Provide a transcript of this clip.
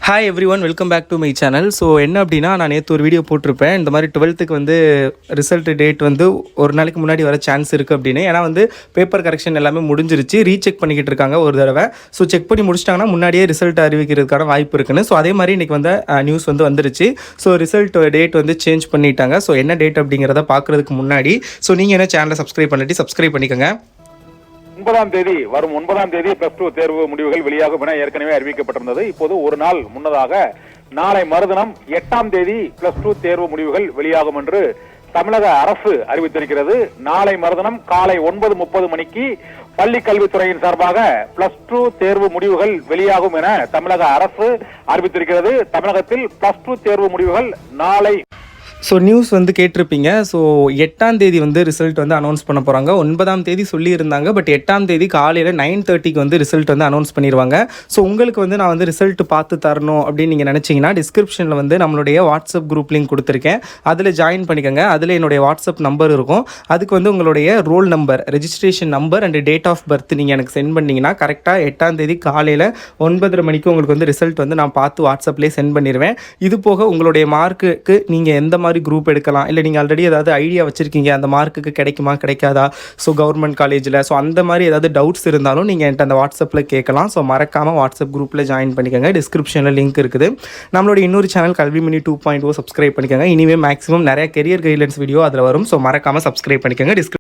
Hi everyone, welcome back to my channel. So என்ன அப்படின்னா, நான் நேற்று ஒரு வீடியோ போட்டிருப்பேன். இந்த மாதிரி 12th வந்து ரிசல்ட் டேட் வந்து ஒரு நாளைக்கு முன்னாடி வர சான்ஸ் இருக்குது அப்படின்னு. ஏன்னா வந்து பேப்பர் கரெக்ஷன் எல்லாமே முடிஞ்சிருச்சு, ரீசெக் பண்ணிக்கிட்டு இருக்காங்க ஒரு தடவை. ஸோ செக் பண்ணி முடிச்சிட்டாங்கன்னா முன்னாடியே ரிசல்ட் அறிவிக்கிறதுக்கான வாய்ப்பு இருக்குன்னு. ஸோ அதே மாதிரி இன்றைக்கி வந்து நியூஸ் வந்து வந்துருச்சு. ஸோ ரிசல்ட் டேட் வந்து சேஞ்ச் பண்ணிட்டாங்க. ஸோ என்ன டேட் அப்படிங்கிறத பார்க்குறதுக்கு முன்னாடி நீங்கள் என்ன சேனலை சப்ஸ்கிரைப் பண்ணிட்டு சப்ஸ்கிரைப் பண்ணிக்கோங்க. 9ஆம் தேதி வரும் 9ஆம் தேதி +2 தேர்வு முடிவுகள் வெளியாகும் என ஏற்கனவே அறிவிக்கப்பட்டிருந்தது. இப்போது ஒரு நாள் முன்னதாக நாளை மறுதினம் 8ஆம் தேதி +2 தேர்வு முடிவுகள் வெளியாகும் என்று தமிழக அரசு அறிவித்திருக்கிறது. நாளை மறுதினம் காலை 9:30 மணிக்கு பள்ளி கல்வித்துறையின் சார்பாக +2 தேர்வு முடிவுகள் வெளியாகும் என தமிழக அரசு அறிவித்திருக்கிறது. தமிழகத்தில் +2 தேர்வு முடிவுகள் நாளை. ஸோ நியூஸ் வந்து கேட்டிருப்பீங்க. ஸோ 8ஆம் தேதி வந்து ரிசல்ட் வந்து அனௌன்ஸ் பண்ண போகிறாங்க. 9ஆம் தேதி சொல்லியிருந்தாங்க, பட் 8ஆம் தேதி காலையில் 9:30க்கு வந்து ரிசல்ட் வந்து அனௌன்ஸ் பண்ணிடுவாங்க. ஸோ உங்களுக்கு வந்து நான் வந்து ரிசல்ட் பார்த்து தரணும் அப்படின்னு நீங்கள் நினச்சிங்கன்னா டிஸ்கிரிப்ஷனில் வந்து நம்மளுடைய வாட்ஸ்அப் குரூப் லிங்க் கொடுத்துருக்கேன். அதில் ஜாயின் பண்ணிக்கோங்க. அதில் என்னுடைய வாட்ஸ்அப் நம்பர் இருக்கும். அதுக்கு வந்து உங்களுடைய roll number, registration number and date of birth நீங்கள் எனக்கு சென்ட் பண்ணிங்கன்னா கரெக்டாக 8ஆம் தேதி காலையில் 9:30 மணிக்கு உங்களுக்கு வந்து ரிசல்ட் வந்து நான் பார்த்து வாட்ஸ்அப்லேயே சென்ட் பண்ணிடுவேன். இது போக உங்களுடைய மார்க்குக்கு நீங்கள் எந்த மாதிரி குரூப் எடுக்கலாம், இல்லை நீங்கள் ஆல்ரெடி ஏதாவது ஐடியா வச்சுருக்கீங்க அந்த மார்க்குக்கு கிடைக்குமா கிடைக்காதா, ஸோ கவர்மெண்ட் காலேஜில், ஸோ அந்த மாதிரி ஏதாவது டவுட்ஸ் இருந்தாலும் நீங்கள் என்கிட்ட அந்த வாட்ஸ்அப்பில் கேட்கலாம். ஸோ மறக்காமல் வாட்ஸ்அப் குரூப்பில் ஜாயின் பண்ணிக்கோங்க. டிஸ்கிரிப்ஷனில் லிங்க் இருக்குது. நம்மளோட இன்னொரு சேனல் கல்விமணி 2.0 சப்ஸ்கிரைப் பண்ணிக்கோங்க. இனிமேல் மேக்ஸிமம் நிறைய கெரியர் கைட்லைன்ஸ் வீடியோ அதில் வரும். ஸோ மறக்காமல் சப்ஸ்கிரைப் பண்ணிக்கோங்க.